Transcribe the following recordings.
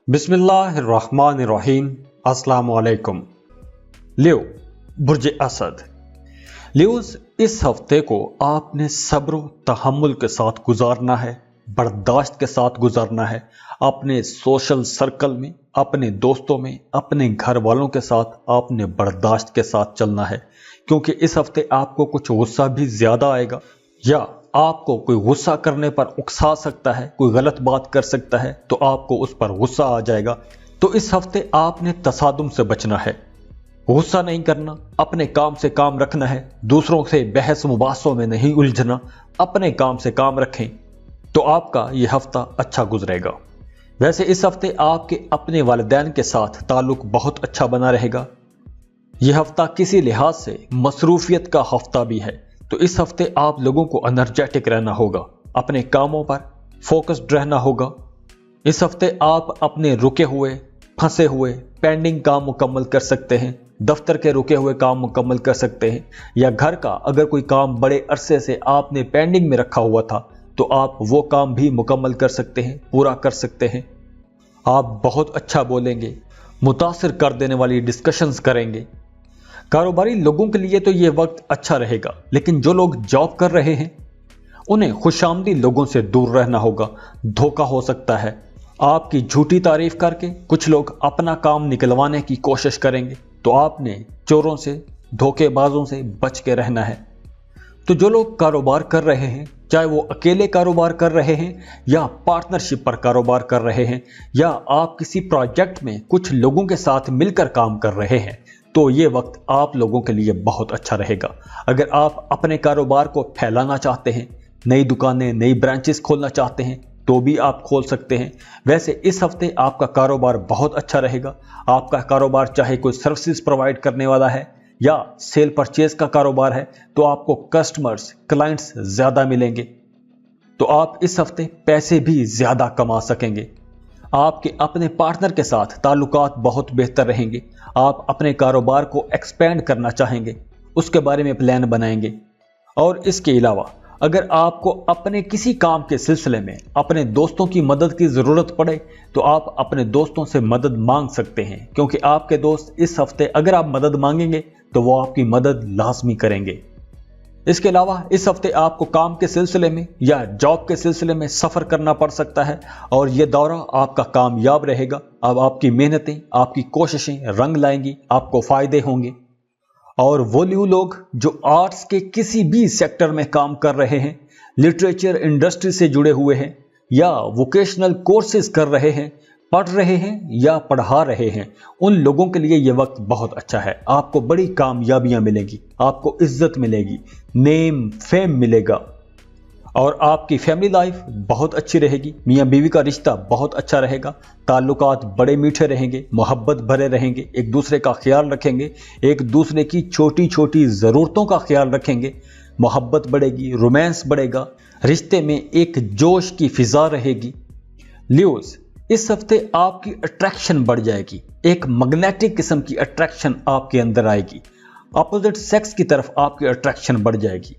बिस्मिल्लाहिर्रहमानिर्रहीम। अस्सलाम वालेकुम। लियो बुर्ज असद। लियोस, इस हफ्ते को आपने सब्र तहम्मुल के साथ गुजारना है, बर्दाश्त के साथ गुजारना है। अपने सोशल सर्कल में, अपने दोस्तों में, अपने घर वालों के साथ आपने बर्दाश्त के साथ चलना है, क्योंकि इस हफ्ते आपको कुछ गुस्सा भी ज्यादा आएगा, या आपको कोई गुस्सा करने पर उकसा सकता है, कोई गलत बात कर सकता है तो आपको उस पर गुस्सा आ जाएगा। तो इस हफ्ते आपने तसादुम से बचना है, गुस्सा नहीं करना, अपने काम से काम रखना है, दूसरों से बहस मुबासों में नहीं उलझना, अपने काम से काम रखें तो आपका यह हफ्ता अच्छा गुजरेगा। वैसे इस हफ्ते आपके अपने वालिदैन के साथ ताल्लुक बहुत अच्छा बना रहेगा। यह हफ्ता किसी लिहाज से मसरूफियत का हफ्ता भी है, तो इस हफ्ते आप लोगों को एनर्जेटिक रहना होगा, अपने कामों पर फोकस्ड रहना होगा। इस हफ्ते आप अपने रुके हुए, फंसे हुए, पेंडिंग काम मुकम्मल कर सकते हैं, दफ्तर के रुके हुए काम मुकम्मल कर सकते हैं, या घर का अगर कोई काम बड़े अरसे से आपने पेंडिंग में रखा हुआ था तो आप वो काम भी मुकम्मल कर सकते हैं, पूरा कर सकते हैं। आप बहुत अच्छा बोलेंगे, मुतासिर कर देने वाली डिस्कशंस करेंगे। कारोबारी लोगों के लिए तो ये वक्त अच्छा रहेगा, लेकिन जो लोग जॉब कर रहे हैं उन्हें खुशामदी लोगों से दूर रहना होगा। धोखा हो सकता है, आपकी झूठी तारीफ करके कुछ लोग अपना काम निकलवाने की कोशिश करेंगे, तो आपने चोरों से, धोखेबाजों से बच के रहना है। तो जो लोग कारोबार कर रहे हैं, चाहे वो अकेले कारोबार कर रहे हैं या पार्टनरशिप पर कारोबार कर रहे हैं, या आप किसी प्रोजेक्ट में कुछ लोगों के साथ मिलकर काम कर रहे हैं, तो ये वक्त आप लोगों के लिए बहुत अच्छा रहेगा। अगर आप अपने कारोबार को फैलाना चाहते हैं, नई दुकानें, नई ब्रांचेस खोलना चाहते हैं, तो भी आप खोल सकते हैं। वैसे इस हफ्ते आपका कारोबार बहुत अच्छा रहेगा। आपका कारोबार चाहे कोई सर्विसेज प्रोवाइड करने वाला है या सेल परचेज का कारोबार है, तो आपको कस्टमर्स, क्लाइंट्स ज्यादा मिलेंगे, तो आप इस हफ्ते पैसे भी ज्यादा कमा सकेंगे। आपके अपने पार्टनर के साथ ताल्लुकात बहुत बेहतर रहेंगे। आप अपने कारोबार को एक्सपेंड करना चाहेंगे, उसके बारे में प्लान बनाएंगे। और इसके अलावा अगर आपको अपने किसी काम के सिलसिले में अपने दोस्तों की मदद की ज़रूरत पड़े, तो आप अपने दोस्तों से मदद मांग सकते हैं, क्योंकि आपके दोस्त इस हफ्ते अगर आप मदद मांगेंगे तो वो आपकी मदद लाजमी करेंगे। इसके अलावा इस हफ्ते आपको काम के सिलसिले में या जॉब के सिलसिले में सफ़र करना पड़ सकता है, और यह दौरा आपका कामयाब रहेगा। अब आपकी मेहनतें, आपकी कोशिशें रंग लाएंगी, आपको फ़ायदे होंगे। और वो लोग जो आर्ट्स के किसी भी सेक्टर में काम कर रहे हैं, लिटरेचर इंडस्ट्री से जुड़े हुए हैं, या वोकेशनल कोर्सेज कर रहे हैं, पढ़ रहे हैं या पढ़ा रहे हैं, उन लोगों के लिए यह वक्त बहुत अच्छा है। आपको बड़ी कामयाबियां मिलेंगी, आपको इज्जत मिलेगी, नेम फेम मिलेगा, और आपकी फैमिली लाइफ बहुत अच्छी रहेगी। मियाँ बीवी का रिश्ता बहुत अच्छा रहेगा, ताल्लुकात बड़े मीठे रहेंगे, मोहब्बत भरे रहेंगे, एक दूसरे का ख्याल रखेंगे, एक दूसरे की छोटी छोटी ज़रूरतों का ख्याल रखेंगे, मोहब्बत बढ़ेगी, रोमांस बढ़ेगा, रिश्ते में एक जोश की फिजा रहेगी। लियोस, इस हफ्ते आपकी अट्रैक्शन बढ़ जाएगी, एक मैग्नेटिक किस्म की अट्रैक्शन आपके अंदर आएगी, अपोजिट सेक्स की तरफ आपकी अट्रैक्शन बढ़ जाएगी।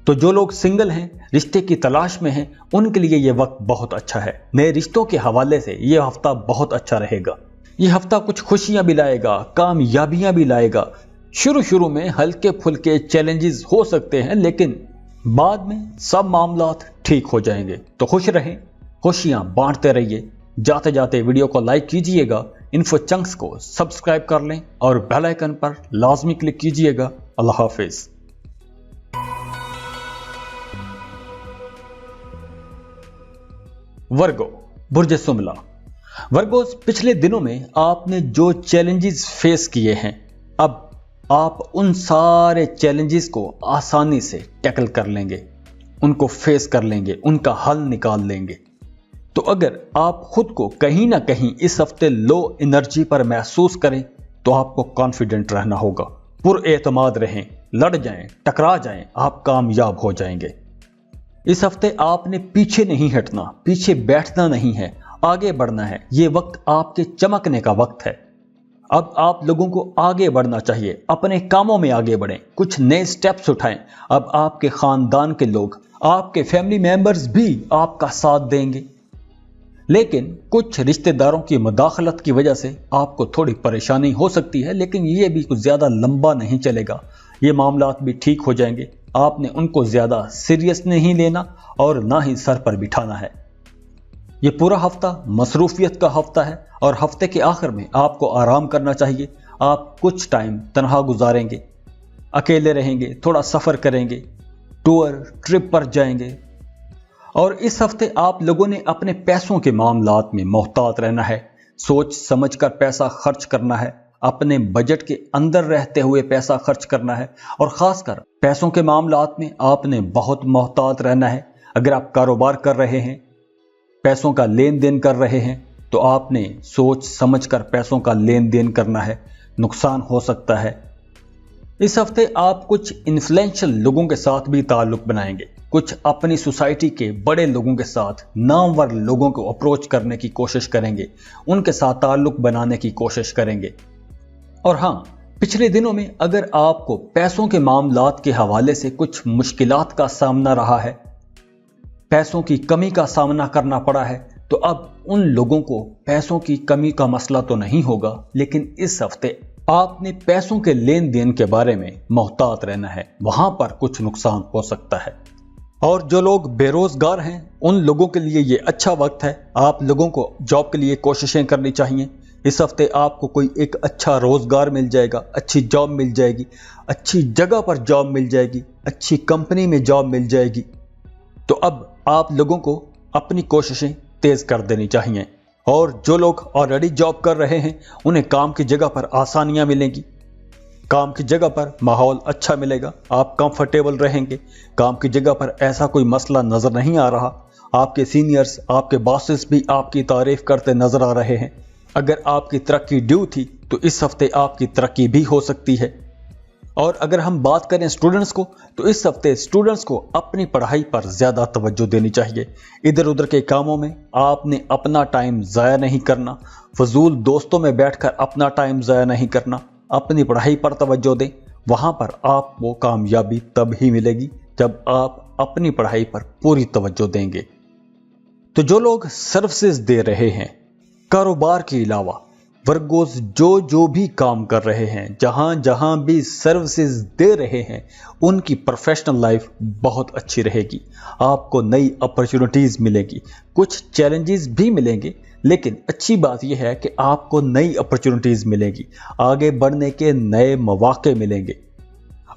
तो जो लोग सिंगल हैं, रिश्ते की तलाश में हैं, उनके लिए यह वक्त बहुत अच्छा है। नए रिश्तों के हवाले से यह हफ्ता बहुत अच्छा रहेगा। यह हफ्ता कुछ खुशियां भी लाएगा, कामयाबियां भी लाएगा। शुरू में हल्के फुल्के चैलेंजेस हो सकते हैं, लेकिन बाद में सब मामलात ठीक हो जाएंगे। तो खुश रहें, खुशियां बांटते रहिए। जाते जाते वीडियो को लाइक कीजिएगा, इन्फो चंक्स को सब्सक्राइब कर लें और बेल आइकन पर लाजमी क्लिक कीजिएगा। अल्लाह हाफिज। वर्गो बुर्ज सुमला। वर्गोस, पिछले दिनों में आपने जो चैलेंजेस फेस किए हैं, अब आप उन सारे चैलेंजेस को आसानी से टैकल कर लेंगे, उनको फेस कर लेंगे, उनका हल निकाल लेंगे। तो अगर आप खुद को कहीं ना कहीं इस हफ्ते लो एनर्जी पर महसूस करें, तो आपको कॉन्फिडेंट रहना होगा, पुरएतमाद रहें, लड़ जाएं, टकरा जाएं, आप कामयाब हो जाएंगे। इस हफ्ते आपने पीछे नहीं हटना, पीछे बैठना नहीं है, आगे बढ़ना है। ये वक्त आपके चमकने का वक्त है। अब आप लोगों को आगे बढ़ना चाहिए, अपने कामों में आगे बढ़ें, कुछ नए स्टेप्स उठाएं। अब आपके खानदान के लोग, आपके फैमिली मेंबर्स भी आपका साथ देंगे। लेकिन कुछ रिश्तेदारों की मुदाखलत की वजह से आपको थोड़ी परेशानी हो सकती है, लेकिन ये भी कुछ ज़्यादा लंबा नहीं चलेगा। ये मामलात भी ठीक हो जाएंगे। आपने उनको ज़्यादा सीरियस नहीं लेना और ना ही सर पर बिठाना है। ये पूरा हफ्ता मसरूफियत का हफ्ता है और हफ्ते के आखिर में आपको आराम करना चाहिए। आप कुछ टाइम तन्हा गुजारेंगे, अकेले रहेंगे, थोड़ा सफ़र करेंगे, टूर ट्रिप पर जाएंगे। और इस हफ्ते आप लोगों ने अपने पैसों के मामलात में मोहतात रहना है। सोच समझ कर पैसा खर्च करना है, अपने बजट के अंदर रहते हुए पैसा खर्च करना है। और ख़ासकर पैसों के मामलात में आपने बहुत मोहतात रहना है। अगर आप कारोबार कर रहे हैं, पैसों का लेन देन कर रहे हैं, तो आपने सोच समझ कर पैसों का लेन देन करना है, नुकसान हो सकता है। इस हफ्ते आप कुछ इन्फ्लुएंशियल लोगों के साथ भी ताल्लुक बनाएंगे। कुछ अपनी सोसाइटी के बड़े लोगों के साथ, नामवर लोगों को अप्रोच करने की कोशिश करेंगे, उनके साथ ताल्लुक बनाने की कोशिश करेंगे। और हाँ, पिछले दिनों में अगर आपको पैसों के मामलात के हवाले से कुछ मुश्किलात का सामना रहा है, पैसों की कमी का सामना करना पड़ा है, तो अब उन लोगों को पैसों की कमी का मसला तो नहीं होगा, लेकिन इस हफ्ते आपने पैसों के लेन देन के बारे में मोहतात रहना है। वहां पर कुछ नुकसान हो सकता है। और जो लोग बेरोजगार हैं, उन लोगों के लिए ये अच्छा वक्त है। आप लोगों को जॉब के लिए कोशिशें करनी चाहिए। इस हफ्ते आपको कोई एक अच्छा रोजगार मिल जाएगा, अच्छी जॉब मिल जाएगी, अच्छी जगह पर जॉब मिल जाएगी, अच्छी कंपनी में जॉब मिल जाएगी। तो अब आप लोगों को अपनी कोशिशें तेज कर देनी चाहिए। और जो लोग ऑलरेडी जॉब कर रहे हैं, उन्हें काम की जगह पर आसानियां मिलेंगी, काम की जगह पर माहौल अच्छा मिलेगा, आप कंफर्टेबल रहेंगे। काम की जगह पर ऐसा कोई मसला नजर नहीं आ रहा। आपके सीनियर्स, आपके बॉसेस भी आपकी तारीफ करते नजर आ रहे हैं। अगर आपकी तरक्की ड्यू थी, तो इस हफ्ते आपकी तरक्की भी हो सकती है। और अगर हम बात करें स्टूडेंट्स को, तो इस हफ्ते स्टूडेंट्स को अपनी पढ़ाई पर ज़्यादा तवज्जो देनी चाहिए। इधर उधर के कामों में आपने अपना टाइम ज़ाया नहीं करना, फजूल दोस्तों में बैठकर अपना टाइम ज़ाया नहीं करना। अपनी पढ़ाई पर तवज्जो दें। वहाँ पर आपको कामयाबी तब ही मिलेगी जब आप अपनी पढ़ाई पर पूरी तवज्जो देंगे। तो जो लोग सर्विसेज दे रहे हैं, कारोबार के अलावा वर्गोस जो भी काम कर रहे हैं, जहां जहां भी सर्विसेज दे रहे हैं, उनकी प्रोफेशनल लाइफ बहुत अच्छी रहेगी। आपको नई अपॉर्चुनिटीज मिलेगी, कुछ चैलेंजेस भी मिलेंगे, लेकिन अच्छी बात यह है कि आपको नई अपॉर्चुनिटीज मिलेगी, आगे बढ़ने के नए मौके मिलेंगे।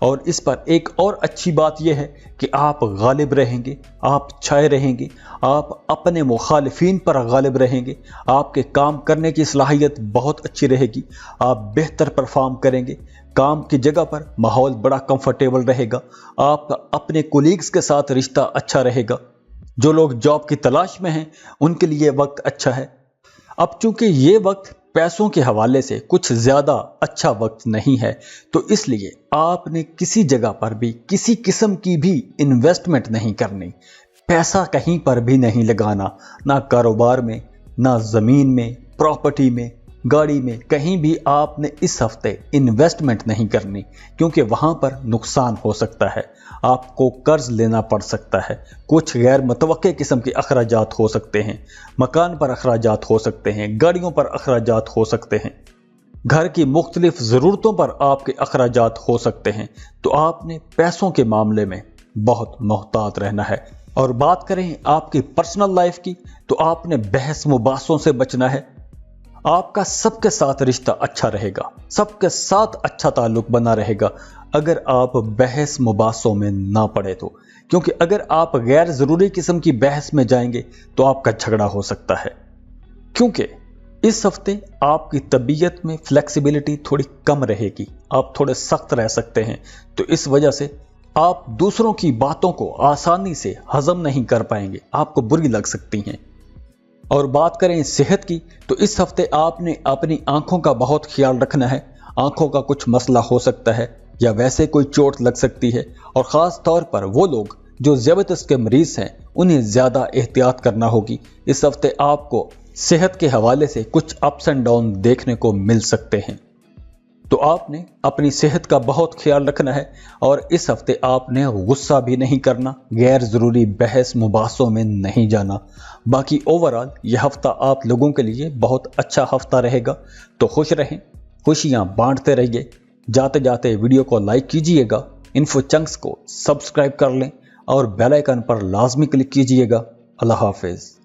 और इस पर एक और अच्छी बात यह है कि आप गालिब रहेंगे, आप छाए रहेंगे, आप अपने मुखालिफिन पर गालिब रहेंगे। आपके काम करने की सलाहियत बहुत अच्छी रहेगी, आप बेहतर परफॉर्म करेंगे। काम की जगह पर माहौल बड़ा कंफर्टेबल रहेगा, आप अपने कोलीग्स के साथ रिश्ता अच्छा रहेगा। जो लोग जॉब की तलाश में हैं, उनके लिए वक्त अच्छा है। अब चूंकि ये वक्त पैसों के हवाले से कुछ ज़्यादा अच्छा वक्त नहीं है, तो इसलिए आपने किसी जगह पर भी किसी किस्म की भी इन्वेस्टमेंट नहीं करनी, पैसा कहीं पर भी नहीं लगाना, ना कारोबार में, ना ज़मीन में, प्रॉपर्टी में, गाड़ी में, कहीं भी आपने इस हफ्ते इन्वेस्टमेंट नहीं करनी, क्योंकि वहाँ पर नुकसान हो सकता है। आपको कर्ज लेना पड़ सकता है, कुछ गैर मुतवक्के किस्म के अखराजात हो सकते हैं, मकान पर अखराजात हो सकते हैं, गाड़ियों पर अखराजात हो सकते हैं, घर की मुख्तलिफ ज़रूरतों पर आपके अखराजात हो सकते हैं। तो आपने पैसों के मामले में बहुत मोहतात रहना है। और बात करें आपकी पर्सनल लाइफ की, तो आपने बहस मुबासों से बचना है। आपका सबके साथ रिश्ता अच्छा रहेगा, सबके साथ अच्छा ताल्लुक बना रहेगा, अगर आप बहस मुबासों में ना पड़े तो। क्योंकि अगर आप गैर ज़रूरी किस्म की बहस में जाएंगे तो आपका झगड़ा हो सकता है। क्योंकि इस हफ्ते आपकी तबीयत में फ्लेक्सिबिलिटी थोड़ी कम रहेगी, आप थोड़े सख्त रह सकते हैं। तो इस वजह से आप दूसरों की बातों को आसानी से हजम नहीं कर पाएंगे, आपको बुरी लग सकती हैं। और बात करें सेहत की, तो इस हफ्ते आपने अपनी आंखों का बहुत ख्याल रखना है। आंखों का कुछ मसला हो सकता है या वैसे कोई चोट लग सकती है। और ख़ास तौर पर वो लोग जो ज़ियाबतीस के मरीज़ हैं, उन्हें ज़्यादा एहतियात करना होगी। इस हफ्ते आपको सेहत के हवाले से कुछ अप्स एंड डाउन देखने को मिल सकते हैं। تو آپ نے اپنی صحت کا بہت خیال رکھنا ہے اور اس ہفتے آپ نے غصہ بھی نہیں کرنا، غیر ضروری بحث مباحثوں میں نہیں جانا۔ باقی اوورآل یہ ہفتہ آپ لوگوں کے لیے بہت اچھا ہفتہ رہے گا، تو خوش رہیں، خوشیاں بانٹتے رہیے۔ جاتے جاتے ویڈیو کو لائک کیجئے گا، انفو چنکس کو سبسکرائب کر لیں اور بیل آئیکن پر لازمی کلک کیجئے گا۔ اللہ حافظ۔